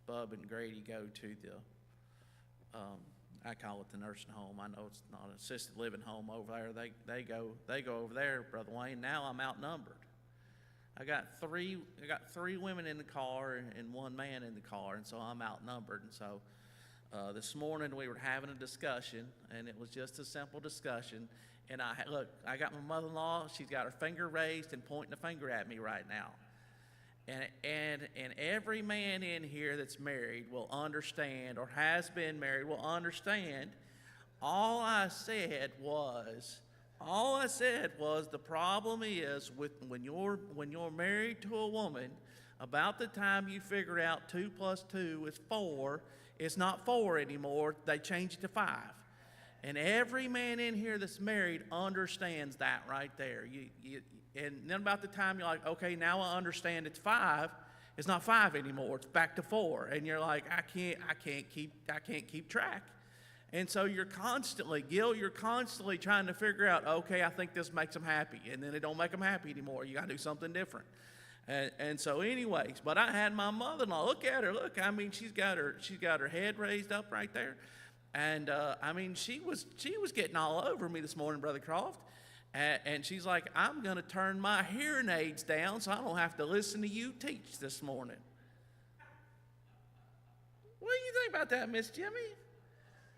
Bub and Grady go to the, I call it the nursing home. I know it's not an assisted living home over there. They go over there, Brother Wayne. Now I'm outnumbered. I got three women in the car and one man in the car, and so I'm outnumbered. And so this morning we were having a discussion, and it was just a simple discussion. And I got my mother-in-law. She's got her finger raised and pointing a finger at me right now. And every man in here that's married will understand, or has been married will understand. All I said was the problem is when you're married to a woman, about the time you figure out 2 + 2 is 4, it's not 4 anymore. They change it to 5. And every man in here that's married understands that right there. And then about the time you're like, okay, now I understand it's 5. It's not 5 anymore. It's back to 4. And you're like, I can't keep track. And so you're constantly trying to figure out, okay, I think this makes them happy. And then it don't make them happy anymore. You got to do something different. And so anyways, but I had my mother-in-law, look at her, look, I mean, she's got her head raised up right there. And I mean, she was getting all over me this morning, Brother Croft. And she's like, I'm going to turn my hearing aids down so I don't have to listen to you teach this morning. What do you think about that, Miss Jimmy?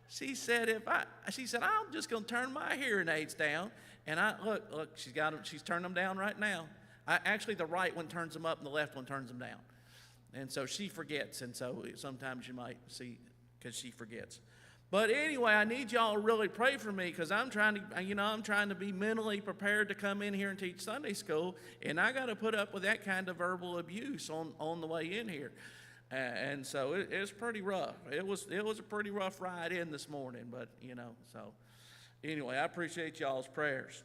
She said, I'm just going to turn my hearing aids down. And look, she's turned them down right now. Actually, the right one turns them up and the left one turns them down. And so she forgets. And so sometimes you might see, because she forgets. But anyway, I need y'all to really pray for me, because I'm trying to be mentally prepared to come in here and teach Sunday school, and I got to put up with that kind of verbal abuse on the way in here, and so it's pretty rough. It was a pretty rough ride in this morning, but so anyway, I appreciate y'all's prayers.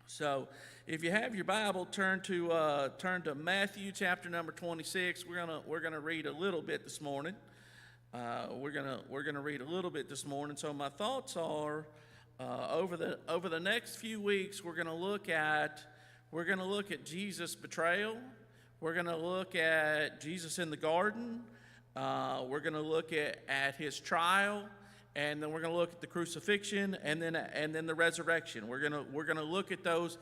So if you have your Bible, turn to Matthew chapter number 26. We're gonna read a little bit this morning. We're gonna read a little bit this morning. So my thoughts are, over the next few weeks, we're gonna look at Jesus' betrayal. We're gonna look at Jesus in the garden. We're gonna look at his trial, and then we're gonna look at the crucifixion, and then the resurrection. We're gonna look at those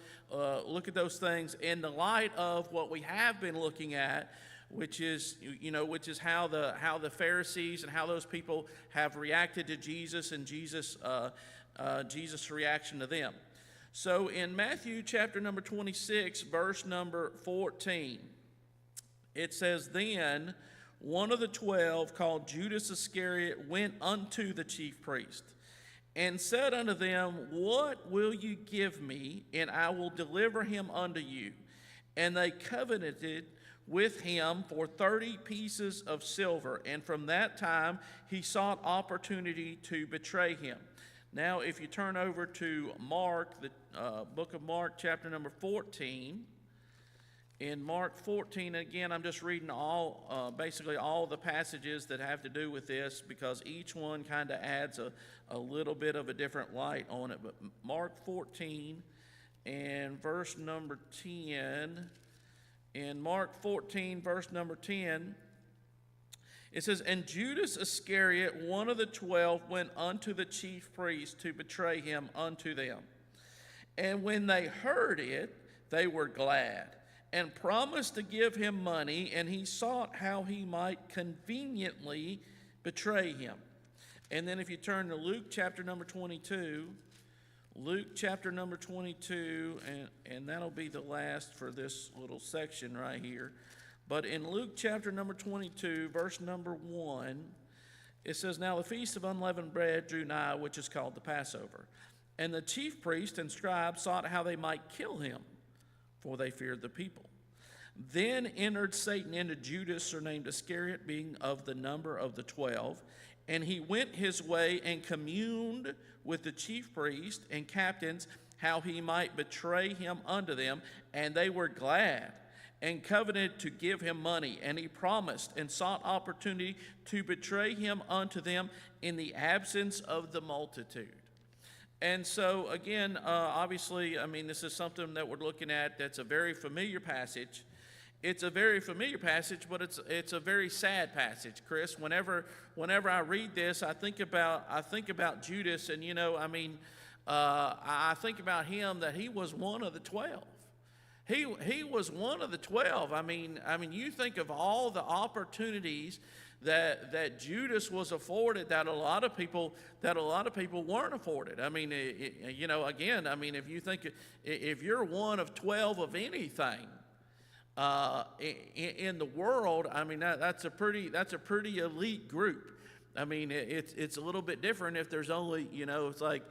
things in the light of what we have been looking at, which is how the Pharisees and how those people have reacted to Jesus, and Jesus' reaction to them. So in Matthew chapter number 26, verse number 14, it says, "Then one of the 12, called Judas Iscariot, went unto the chief priest, and said unto them, What will you give me, and I will deliver him unto you? And they covenanted with him for 30 pieces of silver. And from that time he sought opportunity to betray him." Now, if you turn over to Mark, the book of Mark, chapter number 14. In Mark 14, again, I'm just reading basically all the passages that have to do with this, because each one kind of adds a little bit of a different light on it. But Mark 14 and verse number 10. In Mark 14, verse number 10, it says, "And Judas Iscariot, one of the 12, went unto the chief priests to betray him unto them. And when they heard it, they were glad, and promised to give him money, and he sought how he might conveniently betray him." And then if you turn to Luke chapter number 22, and that'll be the last for this little section right here. But in Luke chapter number 22, verse number 1, it says, "Now the feast of unleavened bread drew nigh, which is called the Passover. And the chief priests and scribes sought how they might kill him, for they feared the people. Then entered Satan into Judas, surnamed Iscariot, being of the number of the 12. And he went his way and communed with the chief priests and captains how he might betray him unto them. And they were glad, and covenanted to give him money. And he promised and sought opportunity to betray him unto them in the absence of the multitude." And so, again, obviously, I mean, this is something that we're looking at that's a very familiar passage. it's a very familiar passage, but it's a very sad passage, Chris. Whenever I read this, I think about Judas, and I think about him, that he was one of the 12. He was one of the 12. I mean, you think of all the opportunities that Judas was afforded that a lot of people weren't afforded. I mean, again, if you think, if you're one of 12 of anything in the world, I mean, that's a pretty elite group. I mean, it's a little bit different if there's only, it's like,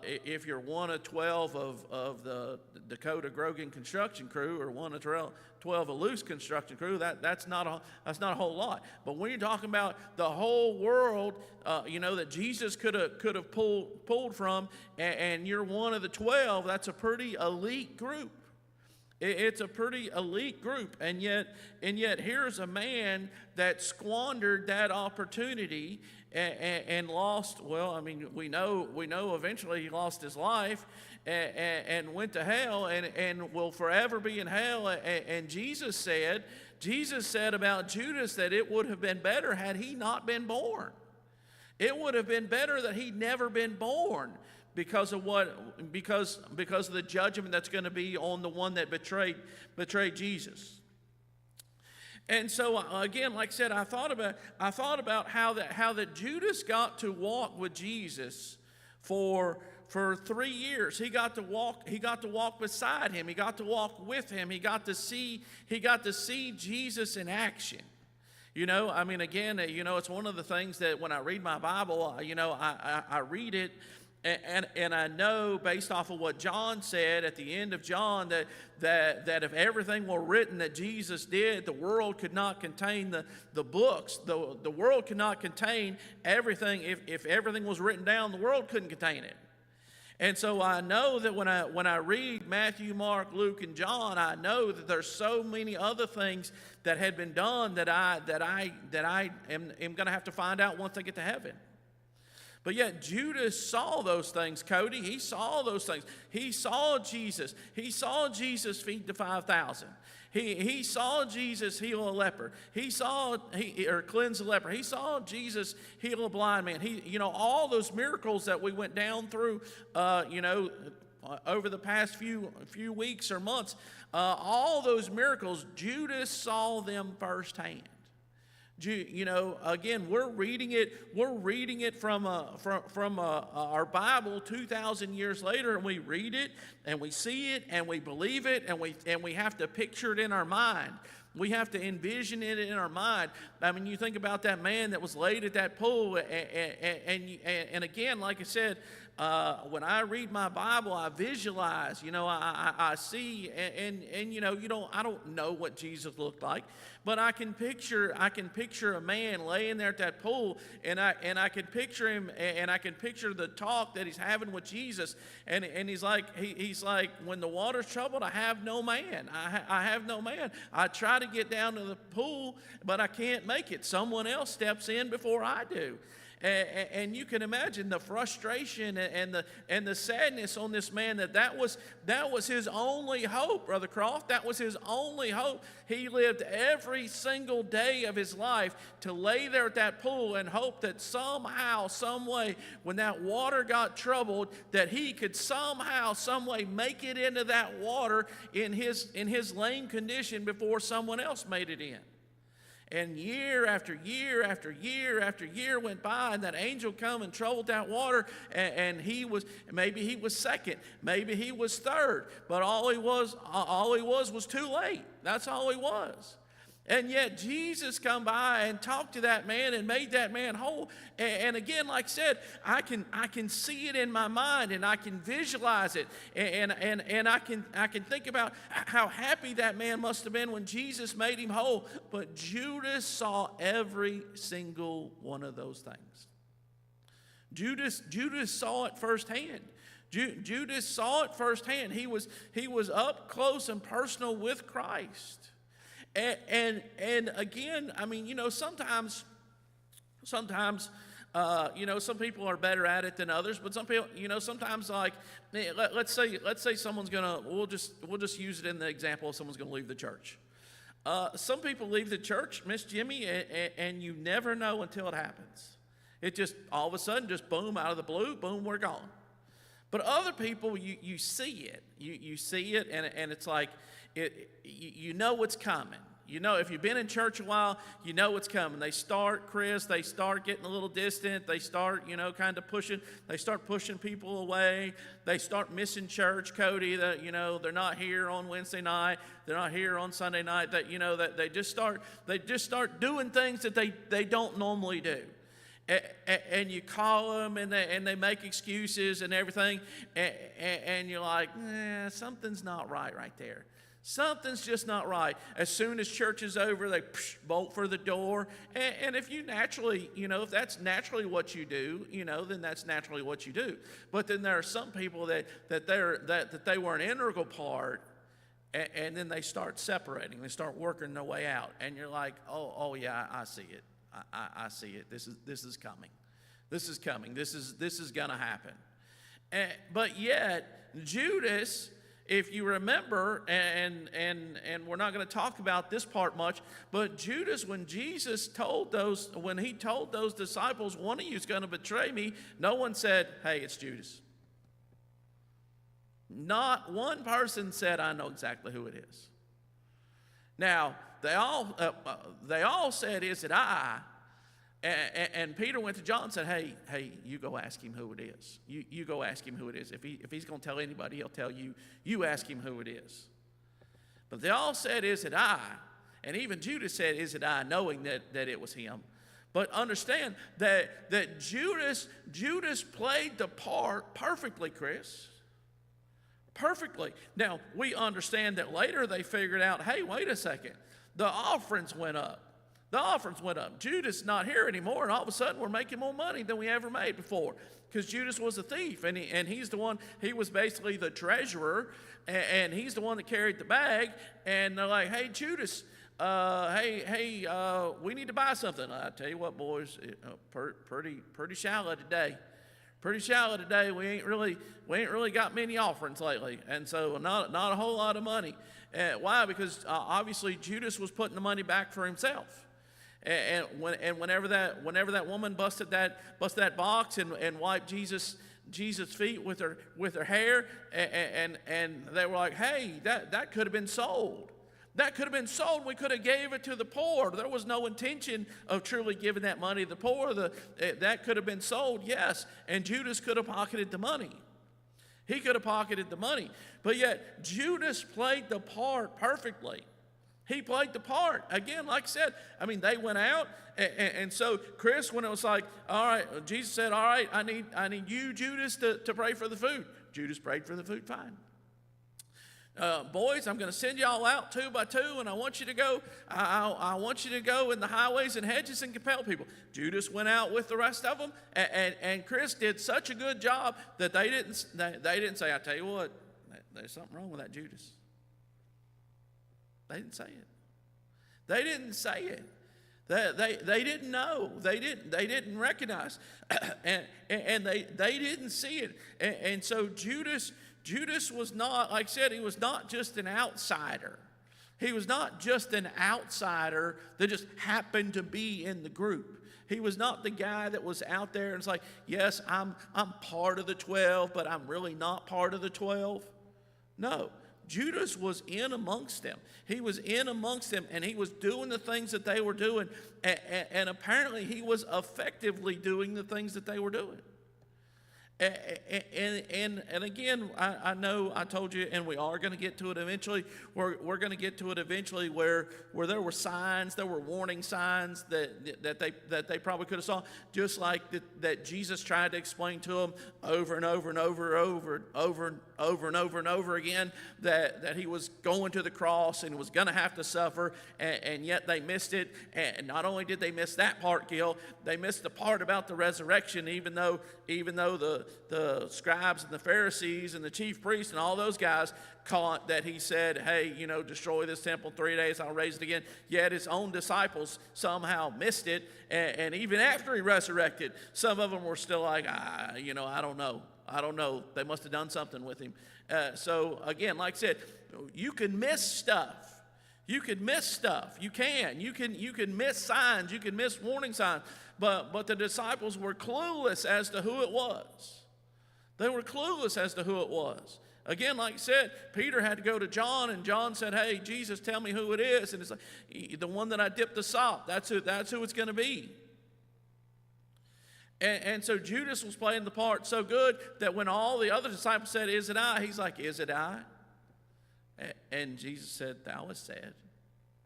if you're one of 12 of the Dakota Grogan construction crew, or one of 12 of Loose construction crew, that's not a whole lot. But when you're talking about the whole world, that Jesus could have pulled from, and you're one of the 12, that's a pretty elite group. It's a pretty elite group, and yet here's a man that squandered that opportunity and lost. Well, I mean, we know eventually he lost his life and went to hell and will forever be in hell. And Jesus said about Judas that it would have been better had he not been born. It would have been better that he'd never been born, because of the judgment that's going to be on the one that betrayed Jesus. And so again, like I said, I thought about how that Judas got to walk with Jesus for 3 years. He got to walk beside him. He got to walk with him. He got to see Jesus in action. Again, it's one of the things that when I read my Bible, I read it. And I know, based off of what John said at the end of John, that if everything were written that Jesus did, the world could not contain the books. The world could not contain everything. If everything was written down, the world couldn't contain it. And so I know that when I read Matthew, Mark, Luke, and John, I know that there's so many other things that had been done that I am going to have to find out once I get to heaven. But yet Judas saw those things, Cody. He saw those things. He saw Jesus. He saw Jesus feed the 5,000. He saw Jesus heal a leper. Or cleanse a leper. He saw Jesus heal a blind man. All those miracles that we went down through, over the past few weeks or months, all those miracles, Judas saw them firsthand. Again, we're reading it from our Bible 2,000 years later, and we read it and we see it and we believe it, and we have to picture it in our mind. We have to envision it in our mind. I mean, you think about that man that was laid at that pool, and again, like I said, when I read my Bible, I visualize. I see, and I don't know what Jesus looked like, but I can picture a man laying there at that pool, and I can picture him, and I can picture the talk that he's having with Jesus, and he's like, when the water's troubled, I have no man. I have no man. I try to get down to the pool, but I can't make it. Someone else steps in before I do. And you can imagine the frustration and the sadness on this man, that was his only hope, Brother Croft. That was his only hope. He lived every single day of his life to lay there at that pool and hope that somehow, some way, when that water got troubled, that he could somehow, some way make it into that water in his lame condition before someone else made it in. And year after year after year after year went by, and that angel come and troubled that water, and maybe he was second, maybe he was third, but all he was too late. That's all he was. And yet Jesus come by and talked to that man and made that man whole. And again, like I said, I can see it in my mind, and I can visualize it, and I can think about how happy that man must have been when Jesus made him whole. But Judas saw every single one of those things. Judas saw it firsthand. Judas saw it firsthand. He was up close and personal with Christ. And again, I mean, sometimes, some people are better at it than others, but some people, sometimes, like, let's say someone's we'll just use it in the example of someone's gonna leave the church. Some people leave the church, Miss Jimmy, and you never know until it happens. It just, all of a sudden, just boom, out of the blue, boom, we're gone. But other people, you see it. You see it, and it's like, you know what's coming. You know, if you've been in church a while, you know what's coming. They start getting a little distant. They start, kind of pushing. They start pushing people away. They start missing church, Cody. That, they're not here on Wednesday night. They're not here on Sunday night. That they just start doing things that they don't normally do. And you call them, and they make excuses and everything, and you're like, something's not right there. Something's just not right. As soon as church is over, they bolt for the door. And if you naturally, if that's naturally what you do, then that's naturally what you do. But then there are some people that they were an integral part, and then they start separating. They start working their way out, and you're like, oh yeah, I see it. I see it. This is coming. This is coming. This is gonna happen. But yet Judas, if you remember, and we're not going to talk about this part much, but Judas, when he told those disciples, one of you is going to betray me, no one said, hey, it's Judas. Not one person said, I know exactly who it is. Now, they all said, is it I? And Peter went to John and said, hey, you go ask him who it is. You go ask him who it is. If he's going to tell anybody, he'll tell you. You ask him who it is. But they all said, is it I? And even Judas said, is it I, knowing that it was him. But understand that Judas played the part perfectly, Chris. Perfectly. Now, we understand that later they figured out, hey, wait a second. The offerings went up. Judas not here anymore, and all of a sudden we're making more money than we ever made before, because Judas was a thief, and he's the one. He was basically the treasurer, and he's the one that carried the bag. And they're like, "Hey, Judas, we need to buy something." I tell you what, boys, pretty shallow today. Pretty shallow today. We ain't really got many offerings lately, and so not a whole lot of money. Why? Because obviously Judas was putting the money back for himself. And whenever that woman busted that box and wiped Jesus' feet with her hair, and they were like, hey, that could have been sold. That could have been sold. We could have gave it to the poor. There was no intention of truly giving that money to the poor. That could have been sold, yes. And Judas could have pocketed the money. He could have pocketed the money. But yet, Judas played the part perfectly. He played the part. Again, like I said, they went out. And so, Chris, when it was like, all right, Jesus said, all right, I need you, Judas, to pray for the food. Judas prayed for the food, fine. Boys, I'm going to send y'all out 2 by 2, and I want you to go. I want you to go in the highways and hedges and compel people. Judas went out with the rest of them, and Chris did such a good job that they didn't say, I tell you what, there's something wrong with that Judas. They didn't say it. They didn't say it. They didn't know. They didn't recognize, and they didn't see it. And so Judas was not, like I said, he was not just an outsider. He was not just an outsider that just happened to be in the group. He was not the guy that was out there and it's like, yes, I'm part of the 12, but I'm really not part of the 12. No, Judas was in amongst them. He was in amongst them, and he was doing the things that they were doing, and apparently he was effectively doing the things that they were doing. And again, I know I told you, and we are going to get to it eventually. We're going to get to it eventually where there were signs, there were warning signs that they probably could have saw, just like that Jesus tried to explain to them over and over and over again that he was going to the cross and was going to have to suffer, and yet they missed it. And not only did they miss that part, Gil, they missed the part about the resurrection, even though the scribes and the Pharisees and the chief priests and all those guys caught that he said, hey, destroy this temple in 3 days, I'll raise it again. Yet his own disciples somehow missed it. And even after he resurrected, some of them were still like, I don't know. I don't know. They must have done something with him. So again, like I said, you can miss stuff. You could miss stuff. You can miss signs. You can miss warning signs. But the disciples were clueless as to who it was. They were clueless as to who it was. Again, like I said, Peter had to go to John, and John said, "Hey, Jesus, tell me who it is." And it's like, the one that I dipped the sop. That's who it's going to be. And so Judas was playing the part so good that when all the other disciples said, "Is it I?" He's like, "Is it I?" And Jesus said, "Thou hast said."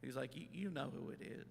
He's like, you know who it is.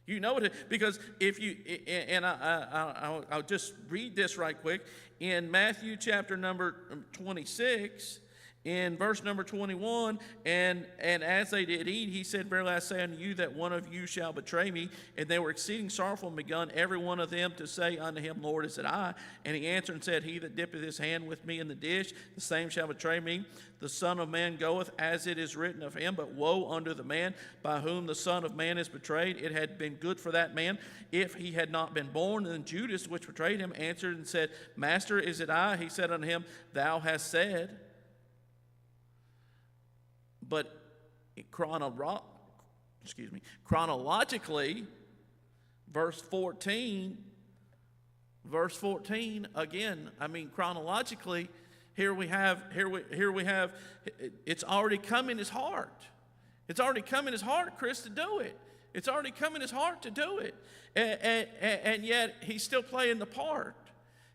You know it, because if you, and I'll just read this right quick. In Matthew chapter number 26, in verse number 21, and as they did eat, he said, "Verily I say unto you that one of you shall betray me." And they were exceeding sorrowful, and begun every one of them to say unto him, "Lord, is it I?" And he answered and said, "He that dippeth his hand with me in the dish, the same shall betray me. The Son of Man goeth as it is written of him, but woe unto the man by whom the Son of Man is betrayed. It had been good for that man if he had not been born." And then Judas, which betrayed him, answered and said, "Master, is it I?" He said unto him, "Thou hast said." But chronologically, verse 14, again, chronologically, here we have, it's already come in his heart. It's already come in his heart, Chris, to do it. It's already come in his heart to do it. And yet, he's still playing the part.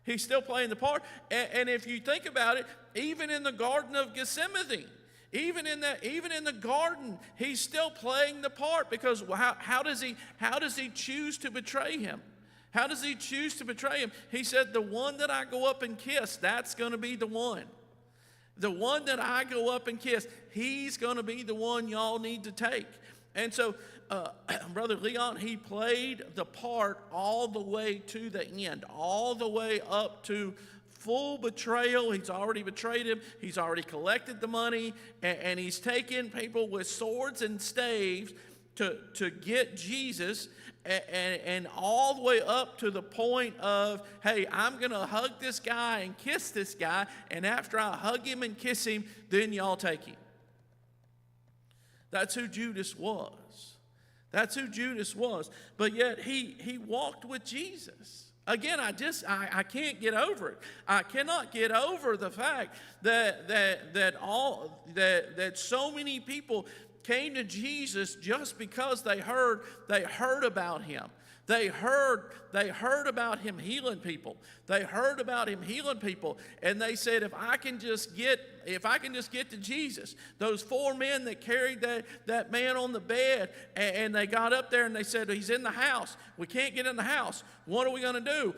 He's still playing the part. And if you think about it, even in the Garden of Gethsemane, even in the garden, he's still playing the part, because how does he choose to betray him? How does he choose to betray him? He said, "The one that I go up and kiss, that's going to be the one. The one that I go up and kiss, he's going to be the one y'all need to take." And so, Brother Leon, he played the part all the way to the end, all the way up to full betrayal. He's already betrayed him. He's already collected the money, and he's taken people with swords and staves to get Jesus, and all the way up to the point of, "Hey, I'm going to hug this guy and kiss this guy, and after I hug him and kiss him, then y'all take him." That's who Judas was. That's who Judas was. But yet he walked with Jesus. Again, I can't get over it. I cannot get over the fact that so many people came to Jesus just because they heard about him. They heard about him healing people. They heard about him healing people, and they said, if I can just get to Jesus. Those 4 men that carried that man on the bed, and they got up there and they said, "He's in the house. We can't get in the house. What are we going to do?"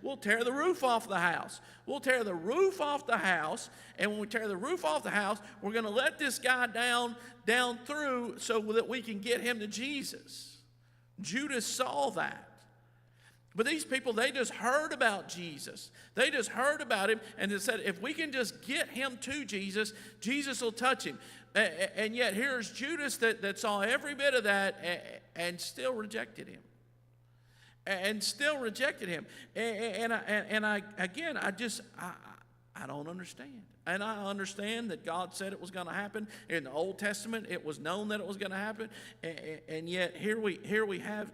We'll tear the roof off the house. We'll tear the roof off the house, and when we tear the roof off the house, we're going to let this guy down through so that we can get him to Jesus. Judas saw that. But these people, they just heard about Jesus. They just heard about him, and they said, if we can just get him to Jesus, Jesus will touch him. And yet here's Judas that saw every bit of that and still rejected him. And still rejected him. And I don't understand. And I understand that God said it was going to happen. In the Old Testament, it was known that it was going to happen. And yet here we have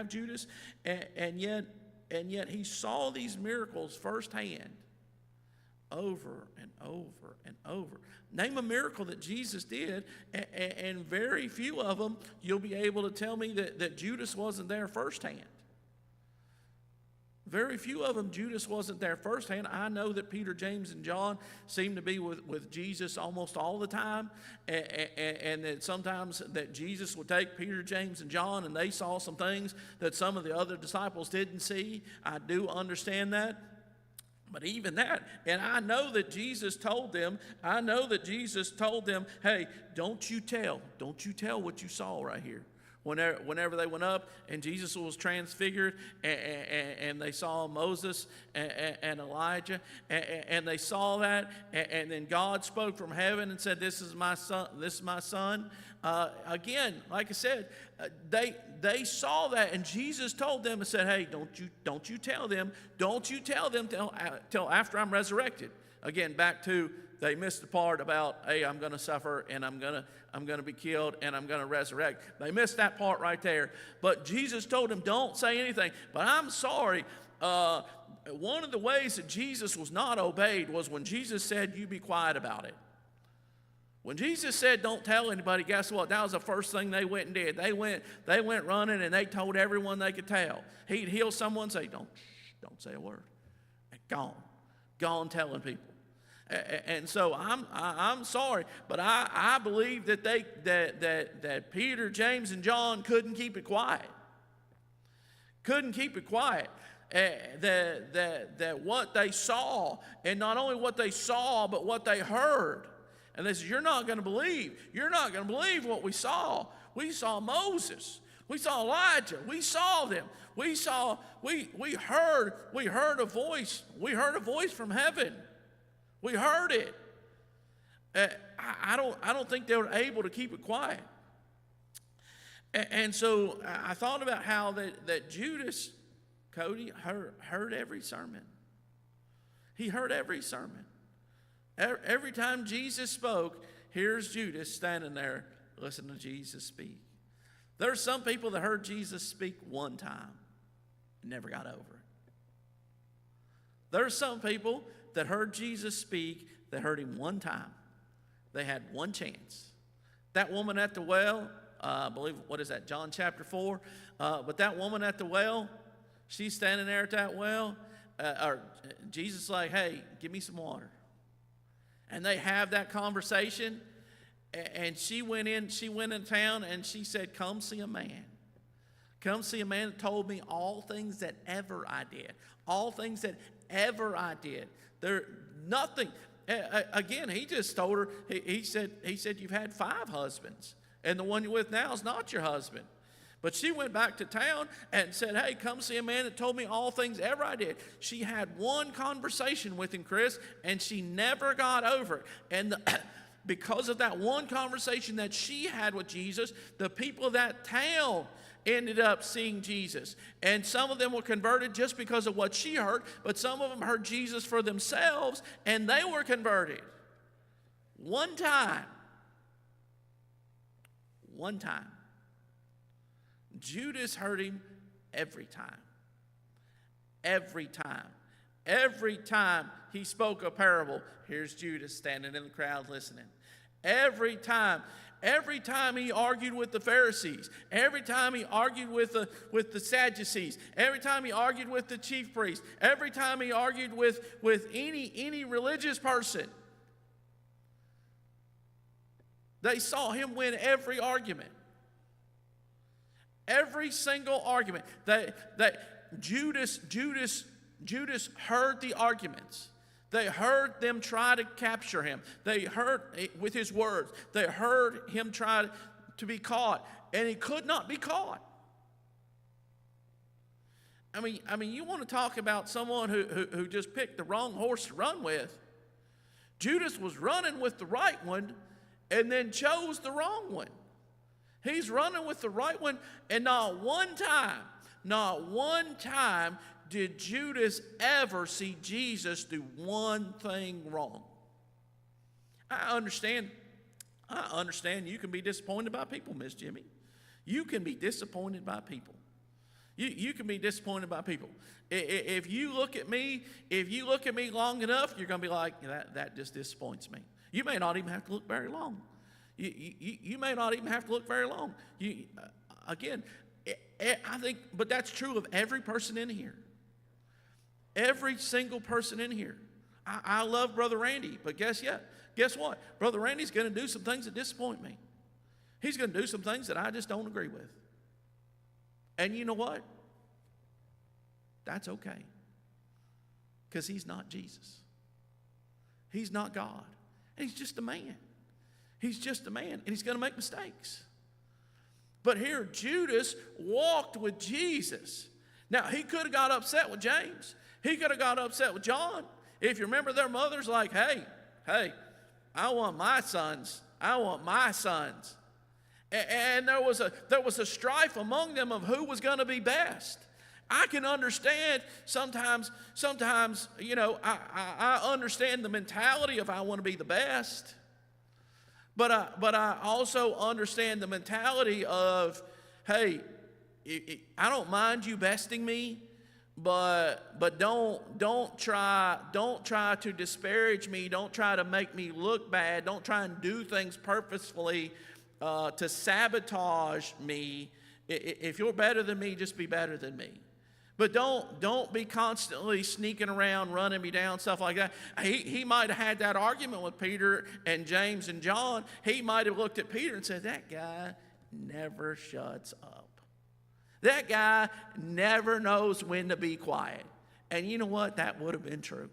Judas, and yet he saw these miracles firsthand, over and over and over. Name a miracle that Jesus did, and very few of them you'll be able to tell me that Judas wasn't there firsthand. Very few of them, Judas wasn't there firsthand. I know that Peter, James, and John seemed to be with Jesus almost all the time, and that sometimes that Jesus would take Peter, James, and John, and they saw some things that some of the other disciples didn't see. I do understand that. But even that, and I know that Jesus told them, "Hey, don't you tell what you saw right here." Whenever they went up and Jesus was transfigured, and they saw Moses and Elijah, and they saw that, and then God spoke from heaven and said, "This is my son." Again, like I said, they saw that, and Jesus told them and said, "Hey, don't you tell them till after I'm resurrected." Again, back to They missed the part about, hey, I'm going to suffer and I'm going to be killed and I'm going to resurrect. They missed that part right there. But Jesus told them, don't say anything. But I'm sorry. One of the ways that Jesus was not obeyed was when Jesus said, you be quiet about it. When Jesus said, don't tell anybody, guess what? That was the first thing they went and did. They went running and they told everyone they could tell. He'd heal someone and say, don't say a word. And gone telling people. And so I'm sorry, but I believe that that Peter, James, and John couldn't keep it quiet. Couldn't keep it quiet. That what they saw, and not only what they saw, but what they heard. And they said, you're not going to believe. You're not going to believe what we saw. We saw Moses. We saw Elijah. We saw them. We heard a voice. We heard a voice from heaven. We heard it. I don't think they were able to keep it quiet. And so I thought about how that Judas, Cody, heard every sermon. He heard every sermon. Every time Jesus spoke, here's Judas standing there listening to Jesus speak. There's some people that heard Jesus speak one time and never got over it. There's some people that heard Jesus speak, that heard him one time. They had one chance. That woman at the well, I believe, what is that, John chapter 4? But that woman at the well, she's standing there at that well, or Jesus like, hey, give me some water. And they have that conversation, and she went in town, and she said, come see a man. Come see a man that told me all things that ever I did. All things that ever I did. There, nothing. Again, he just told her, he said, you've had 5 husbands, and the one you're with now is not your husband. But she went back to town and said, hey, come see a man that told me all things ever I did. She had one conversation with him, Chris, and she never got over it. And because of that one conversation that she had with Jesus, the people of that town ended up seeing Jesus. And some of them were converted just because of what she heard, but some of them heard Jesus for themselves, and they were converted. One time. Judas heard him every time. Every time. Every time he spoke a parable, here's Judas standing in the crowd listening. Every time he argued with the Pharisees, every time he argued with the Sadducees, every time he argued with the chief priests, every time he argued with any religious person, they saw him win every argument. Every single argument. That Judas heard the arguments. They heard them try to capture him. They heard with his words. They heard him try to be caught, and he could not be caught. I mean, you want to talk about someone who just picked the wrong horse to run with. Judas was running with the right one, and then chose the wrong one. He's running with the right one, and not one time did Judas ever see Jesus do one thing wrong. I understand you can be disappointed by people, Miss Jimmy. You can be disappointed by people. You can be disappointed by people. If you look at me long enough, you're going to be like, that just disappoints me. You may not even have to look very long. You may not even have to look very long. Again, I think, but that's true of every person in here. Every single person in here. I love Brother Randy, but guess what? Brother Randy's going to do some things that disappoint me. He's going to do some things that I just don't agree with. And you know what? That's okay. Because he's not Jesus. He's not God. And he's just a man. He's just a man, and he's going to make mistakes. But here, Judas walked with Jesus. Now, he could have got upset with James. He could have got upset with John. If you remember, their mother's like, hey, I want my sons. I want my sons. And there was a strife among them of who was going to be best. I can understand sometimes, I understand the mentality of I want to be the best. But I also understand the mentality of, hey, I don't mind you besting me, but don't try to disparage me. Don't try to make me look bad. Don't try and do things purposefully to sabotage me. If you're better than me, just be better than me. But don't be constantly sneaking around, running me down, stuff like that. He might have had that argument with Peter and James and John. He might have looked at Peter and said, that guy never shuts up. That guy never knows when to be quiet. And you know what? That would have been true.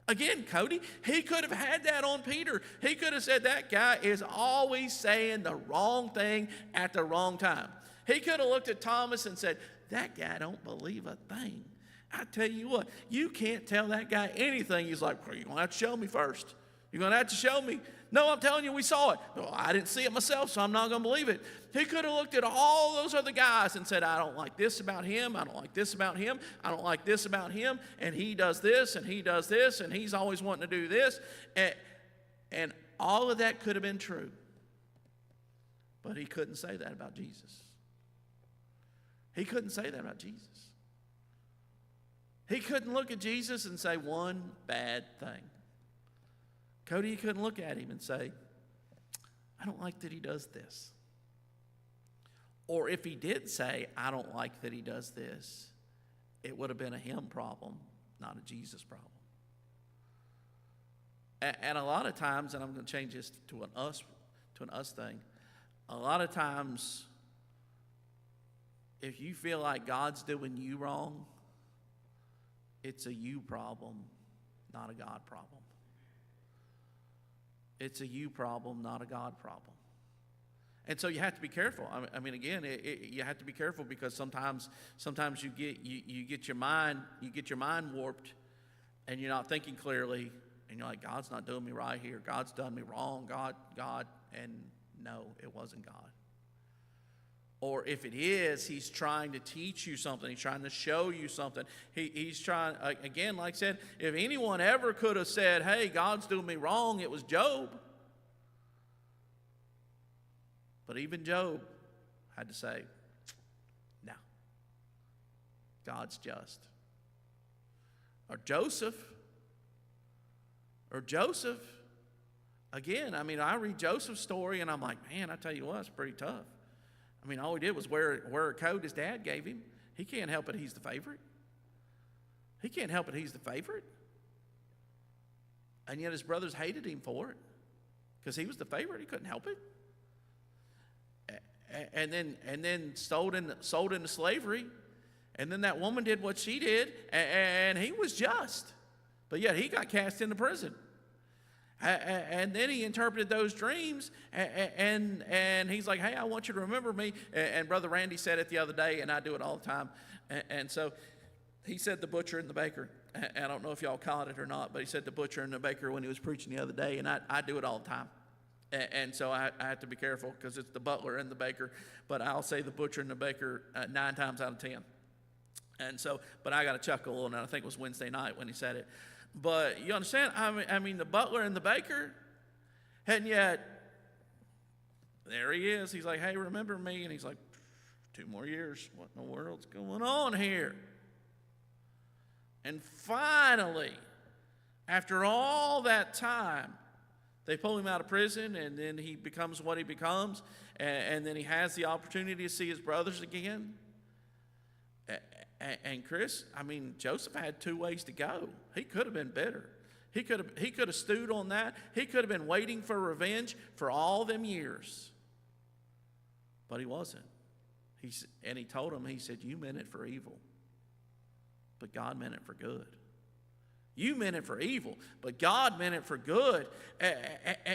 Again, Cody, he could have had that on Peter. He could have said, that guy is always saying the wrong thing at the wrong time. He could have looked at Thomas and said, that guy don't believe a thing. I tell you what, you can't tell that guy anything. He's like, well, you're going to have to show me first. You're going to have to show me. No, I'm telling you, we saw it. Well, I didn't see it myself, so I'm not going to believe it. He could have looked at all those other guys and said, I don't like this about him. I don't like this about him. I don't like this about him. And he does this, and he does this, and he's always wanting to do this. And all of that could have been true. But he couldn't say that about Jesus. He couldn't say that about Jesus. He couldn't look at Jesus and say one bad thing. Cody, you couldn't look at him and say, I don't like that he does this. Or if he did say, I don't like that he does this, it would have been a him problem, not a Jesus problem. And a lot of times, and I'm going to change this to an us thing, a lot of times, if you feel like God's doing you wrong, it's a you problem, not a God problem. It's a you problem, not a God problem. And so you have to be careful. I mean, again, you have to be careful because sometimes you get your mind warped, and you're not thinking clearly, and you're like, God's not doing me right here. God's done me wrong. God, and no, it wasn't God. Or if it is, he's trying to teach you something. He's trying to show you something. He's trying, again, like I said, if anyone ever could have said, hey, God's doing me wrong, it was Job. But even Job had to say, no, God's just. Or Joseph, again, I mean, I read Joseph's story and I'm like, man, I tell you what, it's pretty tough. I mean, all he did was wear a coat his dad gave him. He can't help it he's the favorite. And yet his brothers hated him for it because he was the favorite. He couldn't help it. And then sold into slavery. And then that woman did what she did, and he was just. But yet he got cast into prison. And then he interpreted those dreams, and he's like, hey, I want you to remember me. And Brother Randy said it the other day, and I do it all the time. And so he said the butcher and the baker. I don't know if y'all caught it or not, but he said the butcher and the baker when he was preaching the other day, and I do it all the time. And so I have to be careful because it's the butler and the baker, but I'll say the butcher and the baker 9 times out of 10. And so, but I got to chuckle, and I think it was Wednesday night when he said it. But you understand? I mean, the butler and the baker, and yet there he is. He's like, hey, remember me? And he's like, 2 more years. What in the world's going on here? And finally, after all that time, they pull him out of prison, and then he becomes what he becomes, and then he has the opportunity to see his brothers again. And Chris, I mean, Joseph had 2 ways to go. He could have been bitter. He could have stewed on that. He could have been waiting for revenge for all them years. But he wasn't. And he told him, he said, you meant it for evil, but God meant it for good. You meant it for evil, but God meant it for good.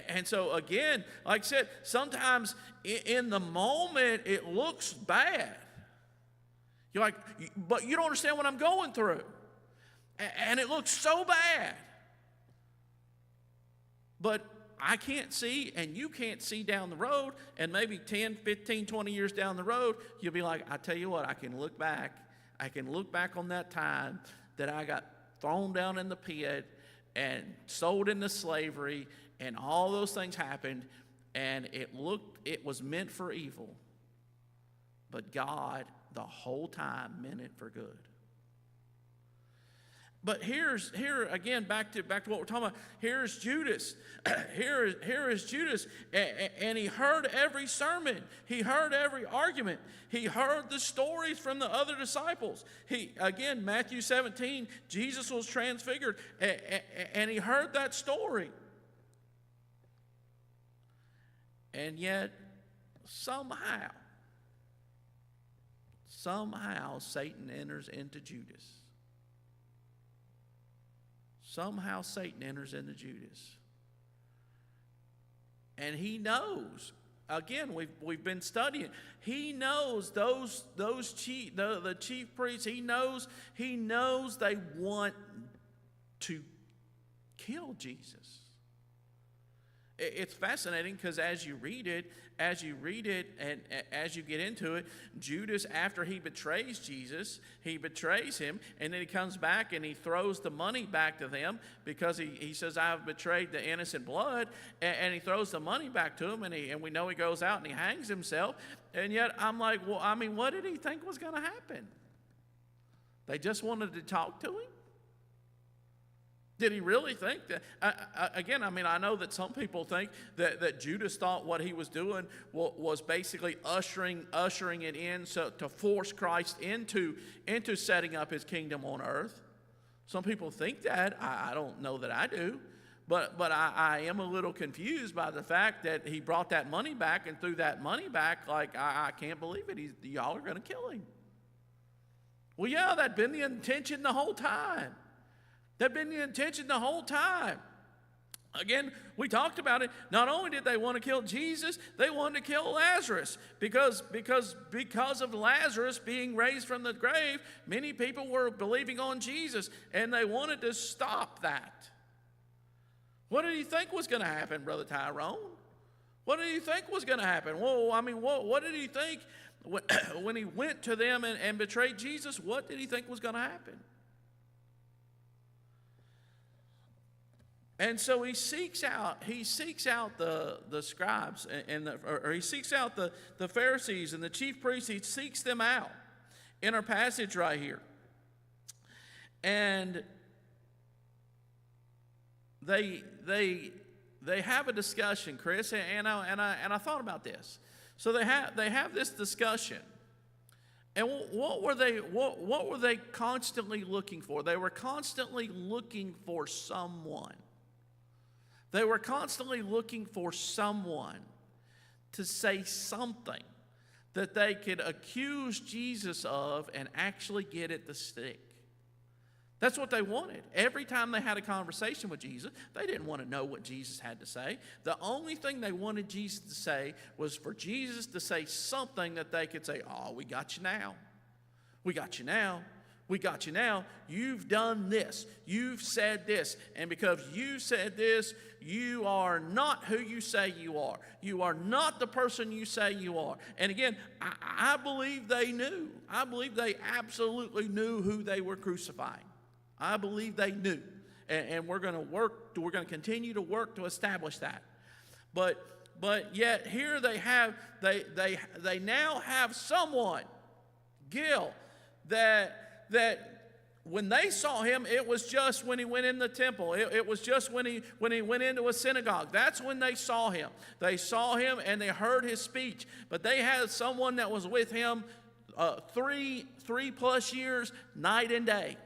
And so again, like I said, sometimes in the moment it looks bad. You're like, but you don't understand what I'm going through. And it looks so bad. But I can't see, and you can't see down the road, and maybe 10, 15, 20 years down the road, you'll be like, I tell you what, I can look back, I can look back on that time that I got thrown down in the pit and sold into slavery, and all those things happened, and it was meant for evil. But God, the whole time, meant it for good. But here again, back to what we're talking about. Here's Judas. Here is Judas, and he heard every sermon. He heard every argument. He heard the stories from the other disciples. Matthew 17, Jesus was transfigured, and he heard that story. And yet, somehow, Satan enters into Judas. Somehow Satan enters into Judas. And he knows, again, we've been studying, he knows the chief priests, he knows they want to kill Jesus. It's fascinating because as you read it, and as you get into it, Judas, after he betrays Jesus, he betrays him, and then he comes back and he throws the money back to them because he says, I've betrayed the innocent blood, and he throws the money back to him, and we know he goes out and he hangs himself. And yet I'm like, well, I mean, what did he think was going to happen? They just wanted to talk to him? Did he really think that? I know that some people think that Judas thought what he was doing was basically ushering it in to force Christ into setting up his kingdom on earth. Some people think that. I don't know that I do. But I am a little confused by the fact that he brought that money back and threw that money back like, I can't believe it. Y'all are going to kill him. Well, yeah, that'd been the intention the whole time. That'd been the intention the whole time. Again, we talked about it. Not only did they want to kill Jesus, they wanted to kill Lazarus. Because of Lazarus being raised from the grave, many people were believing on Jesus, and they wanted to stop that. What did he think was going to happen, Brother Tyrone? What did he think was going to happen? Well, I mean, what did he think when he went to them and betrayed Jesus? What did he think was going to happen? And so he seeks out the scribes or he seeks out the Pharisees and the chief priests. He seeks them out in our passage right here. And they have a discussion, Chris, and I thought about this. So they have this discussion. And what were they constantly looking for? They were constantly looking for someone. They were constantly looking for someone to say something that they could accuse Jesus of and actually get it to stick. That's what they wanted. Every time they had a conversation with Jesus, they didn't want to know what Jesus had to say. The only thing they wanted Jesus to say was for Jesus to say something that they could say, oh, we got you now. We got you now. We got you now. You've done this. You've said this. And because you said this, you are not who you say you are. You are not the person you say you are. And again, I believe they knew. I believe they absolutely knew who they were crucifying. I believe they knew. And we're going to continue to work to establish that. But yet here they now have someone, Gil, that when they saw him, it was just when he went in the temple. It was just when he went into a synagogue. That's when they saw him. They saw him and they heard his speech. But they had someone that was with him 3+ years, night and day.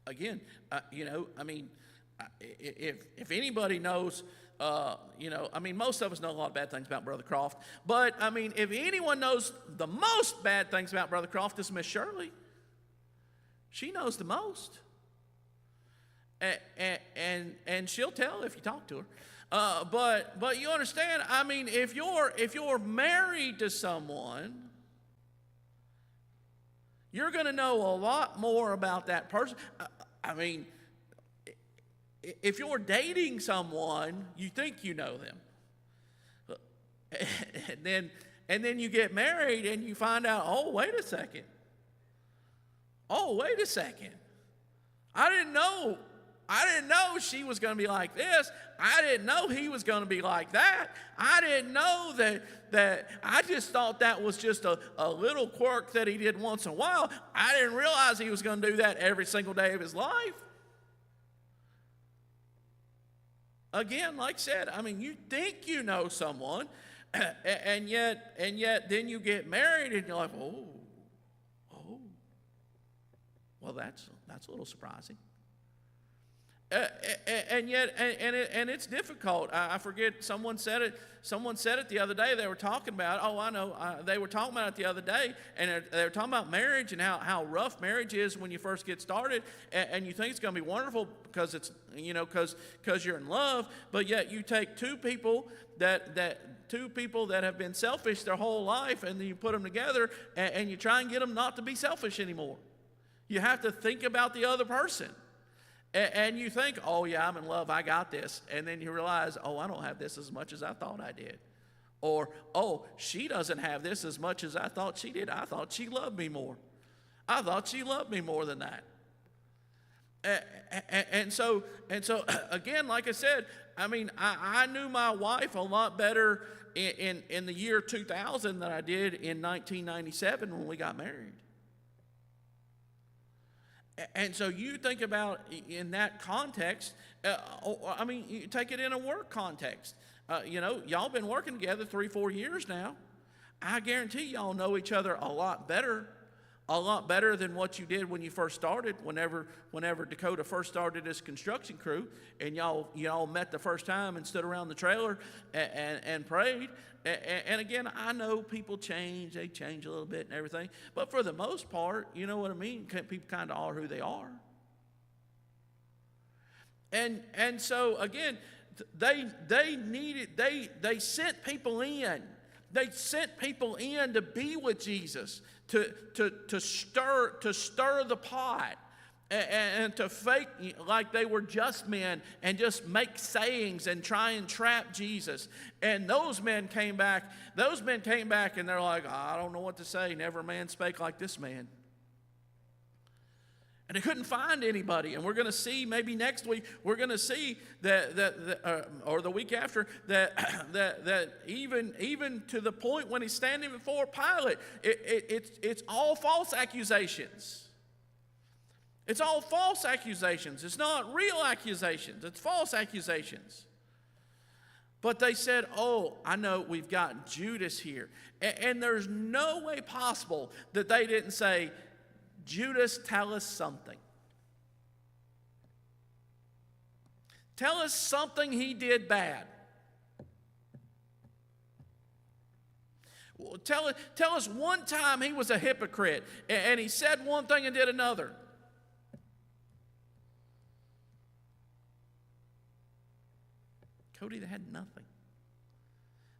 Again, if anybody knows, most of us know a lot of bad things about Brother Croft. But, if anyone knows the most bad things about Brother Croft, it's Miss Shirley. She knows the most. And she'll tell if you talk to her. But you understand, if you're married to someone, you're going to know a lot more about that person. If you're dating someone, you think you know them. And then you get married and you find out, oh, wait a second. Oh, wait a second. I didn't know she was going to be like this. I didn't know he was going to be like that. I didn't know that I just thought that was just a little quirk that he did once in a while. I didn't realize he was going to do that every single day of his life. Again, like I said, I mean, you think you know someone, and yet then you get married and you're like, oh, well, that's a little surprising. And yet it's difficult. I forget, someone said it the other day. They were talking about, I know, they were talking about it the other day, and they were talking about marriage and how rough marriage is when you first get started, and you think it's going to be wonderful because it's, because you're in love, but yet you take two people that have been selfish their whole life, and then you put them together, and you try and get them not to be selfish anymore. You have to think about the other person. And you think, oh, yeah, I'm in love, I got this. And then you realize, oh, I don't have this as much as I thought I did. Or, oh, she doesn't have this as much as I thought she did. I thought she loved me more. I thought she loved me more than that. And so again, like I said, I mean, I knew my wife a lot better in the year 2000 than I did in 1997 when we got married. And so you think about in that context, I mean, you take it in a work context. Y'all been working together 3-4 years now. I guarantee y'all know each other a lot better than what you did when you first started, whenever Dakota first started this construction crew, and y'all met the first time and stood around the trailer and prayed. And again, I know people change, they change a little bit and everything, but for the most part, you know what I mean? People kind of are who they are. And so again, they sent people in. They sent people in to be with Jesus, to stir the pot, and to fake like they were just men and just make sayings and try and trap Jesus. And those men came back and they're like, I don't know what to say. Never man spake like this man. And they couldn't find anybody. And we're going to see, maybe next week, we're going to see or the week after, that even to the point when he's standing before Pilate, it's all false accusations. It's all false accusations. It's not real accusations. It's false accusations. But they said, oh, I know we've got Judas here. And there's no way possible that they didn't say, Judas, tell us something. Tell us something he did bad. Tell us one time he was a hypocrite and he said one thing and did another. Cody, they had nothing.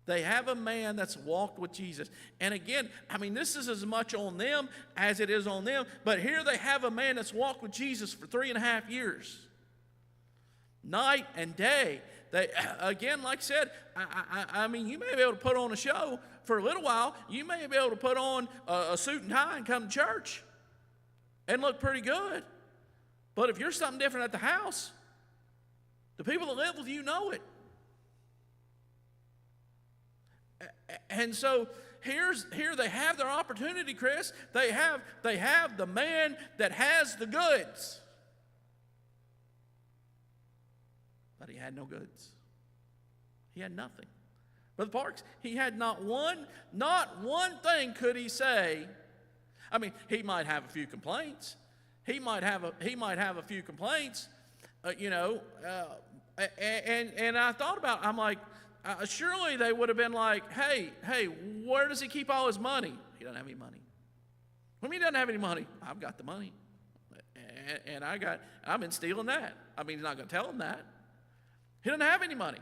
They have a man that's walked with Jesus. And again, I mean, this is as much on them as it is on them. But here they have a man that's walked with Jesus for 3.5 years. Night and day. They, again, like I said, I mean, you may be able to put on a show for a little while. You may be able to put on a suit and tie and come to church and look pretty good. But if you're something different at the house, the people that live with you know it. And so here they have their opportunity, Chris. They have the man that has the goods. But he had no goods. He had nothing. Brother Parks, he had not one thing could he say. I mean, he might have a few complaints. He might have a few complaints, and I thought about it, I'm like, surely they would have been like, hey, where does he keep all his money? He doesn't have any money. What do you mean he doesn't have any money? I've got the money. And I've been stealing that. I mean, he's not going to tell them that. He doesn't have any money.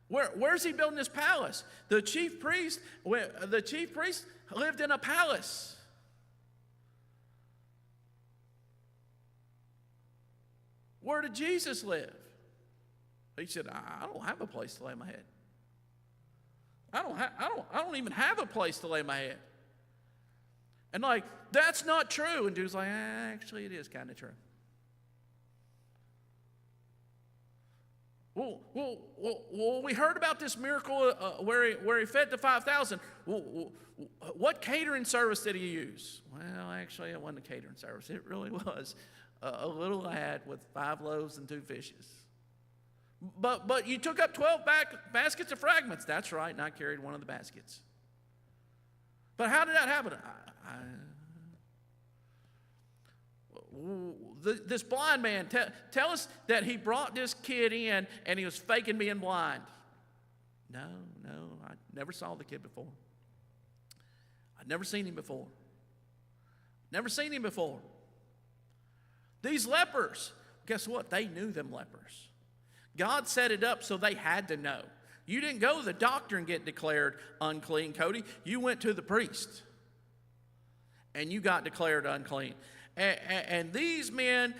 Where's he building his palace? The chief priest lived in a palace. Where did Jesus live? He said, I don't have a place to lay my head. I don't even have a place to lay my head. And like, that's not true. And Judas like, actually, it is kind of true. Well, we heard about this miracle where he fed the 5,000. What catering service did he use? Well, actually, it wasn't a catering service. It really was a little lad with 5 loaves and 2 fishes. But you took up 12 baskets of fragments. That's right, and I carried one of the baskets. But how did that happen? This blind man, tell us that he brought this kid in and he was faking being blind. No, I never saw the kid before. I'd never seen him before. These lepers, guess what? They knew them lepers. God set it up so they had to know. You didn't go to the doctor and get declared unclean, Cody. You went to the priest and you got declared unclean. And these men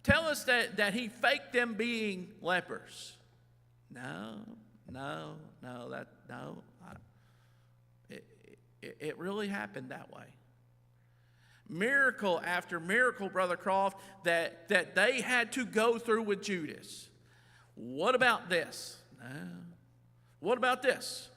tell us that he faked them being lepers. It really happened that way. Miracle after miracle, Brother Croft, that they had to go through with Judas. What about this? What about this?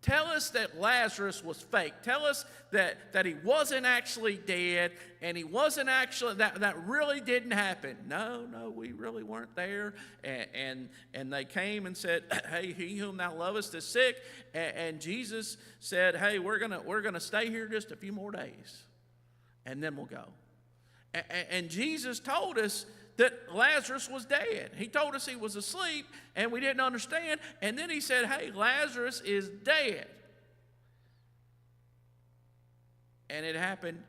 Tell us that Lazarus was fake. Tell us that he wasn't actually dead and he wasn't actually, that really didn't happen. No, we really weren't there. And they came and said, hey, he whom thou lovest is sick. And Jesus said, hey, we're gonna stay here just a few more days and then we'll go. And Jesus told us that Lazarus was dead. He told us he was asleep, and we didn't understand. And then he said, hey, Lazarus is dead. And it happened.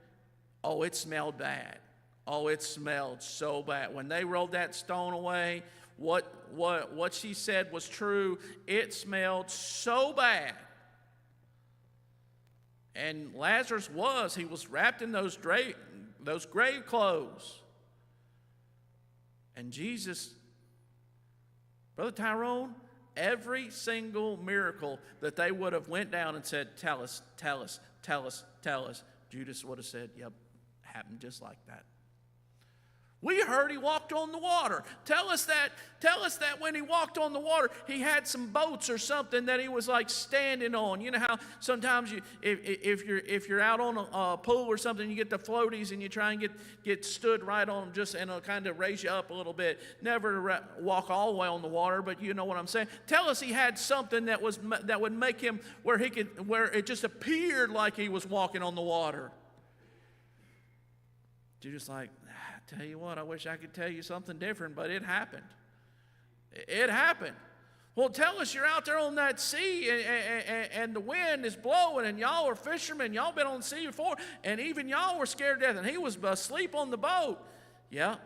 Oh, it smelled bad. Oh, it smelled so bad. When they rolled that stone away, what she said was true. It smelled so bad. And Lazarus he was wrapped in those grave clothes. And Jesus, Brother Tyrone, every single miracle that they would have went down and said, tell us, Judas would have said, yep, happened just like that. We heard he walked on the water. Tell us that when he walked on the water, he had some boats or something that he was like standing on. You know how sometimes if you're out on a pool or something, you get the floaties and you try and get stood right on them just and it'll kind of raise you up a little bit. Never walk all the way on the water, but you know what I'm saying. Tell us he had something that would make him where it just appeared like he was walking on the water. You're just like, tell you what, I wish I could tell you something different, but it happened. It happened. Well, tell us you're out there on that sea and the wind is blowing and y'all are fishermen. Y'all been on the sea before and even y'all were scared to death and he was asleep on the boat. Yep,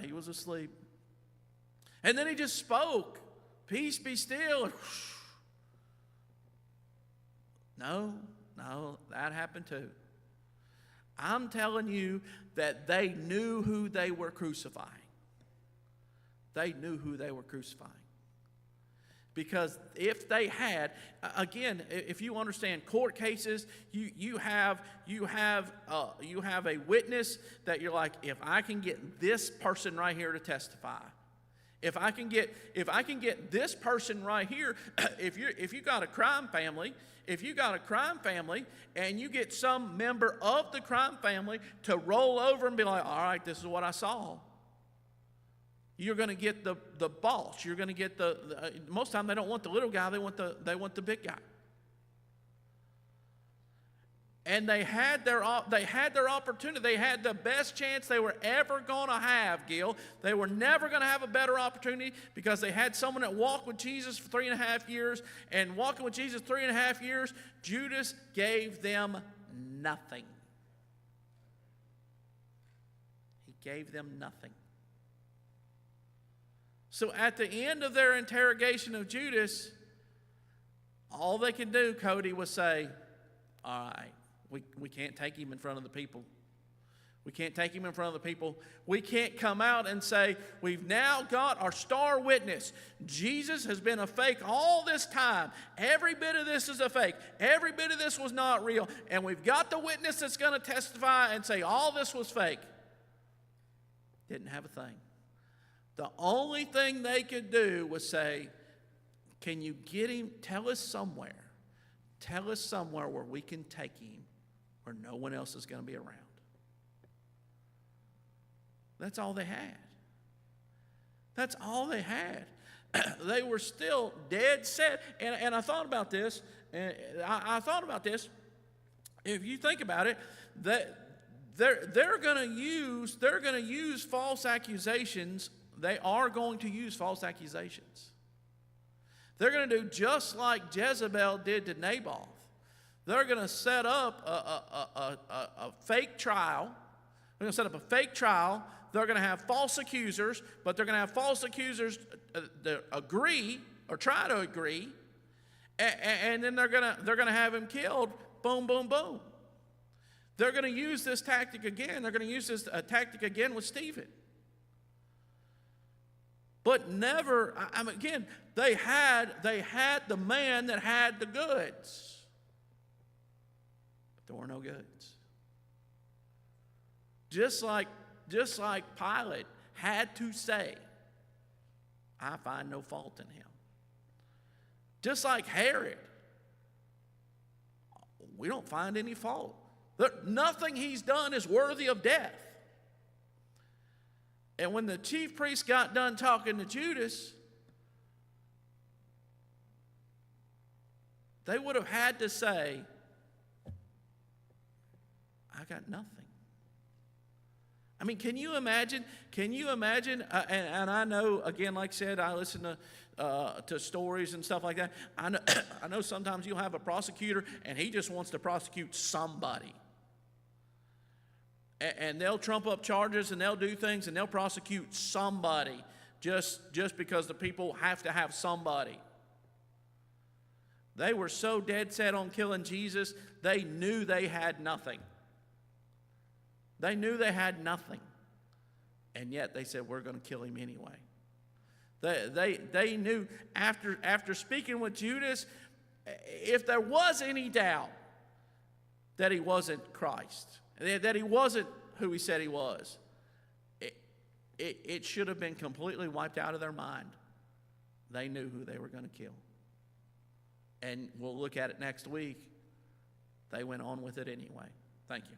he was asleep. And then he just spoke, peace be still. No, that happened too. I'm telling you that they knew who they were crucifying. They knew who they were crucifying. Because if they had, again, if you understand court cases, you have a witness that you're like, if I can get this person right here to testify, if I can get this person right here, if you got a crime family. If you got a crime family and you get some member of the crime family to roll over and be like, all right, this is what I saw. You're going to get the boss. You're going to get most of the time they don't want the little guy, they want the big guy. And they had their opportunity. They had the best chance they were ever going to have, Gil. They were never going to have a better opportunity because they had someone that walked with Jesus for 3.5 years. And walking with Jesus 3.5 years, Judas gave them nothing. He gave them nothing. So at the end of their interrogation of Judas, all they could do, Cody, was say, all right, we can't take him in front of the people. We can't take him in front of the people. We can't come out and say, we've now got our star witness. Jesus has been a fake all this time. Every bit of this is a fake. Every bit of this was not real. And we've got the witness that's going to testify and say all this was fake. Didn't have a thing. The only thing they could do was say, can you get him? Tell us somewhere. Tell us somewhere where we can take him where no one else is going to be around. That's all they had. That's all they had. They were still dead set. And I thought about this. I thought about this. If you think about it, that they're going to use false accusations. They are going to use false accusations. They're going to do just like Jezebel did to Naboth. They're going to set up a fake trial. They're going to set up a fake trial. They're going to have false accusers, but they're going to have false accusers that agree or try to agree, and then they're going to have him killed. Boom, boom, boom. They're going to use this tactic again. They're going to use this tactic again with Stephen. But never. Again, they had the man that had the goods, but there were no goods. Just like Pilate had to say, I find no fault in him. Just like Herod, we don't find any fault. Nothing he's done is worthy of death. And when the chief priest got done talking to Judas, they would have had to say, I got nothing. I mean, can you imagine? And I know, again, like I said, I listen to stories and stuff like that. I know sometimes you'll have a prosecutor and he just wants to prosecute somebody. And they'll trump up charges and they'll do things and they'll prosecute somebody just because the people have to have somebody. They were so dead set on killing Jesus, they knew they had nothing. They knew they had nothing. And yet they said, we're going to kill him anyway. They knew after speaking with Judas, if there was any doubt that he wasn't Christ, that he wasn't who he said he was, it should have been completely wiped out of their mind. They knew who they were going to kill. And we'll look at it next week. They went on with it anyway. Thank you.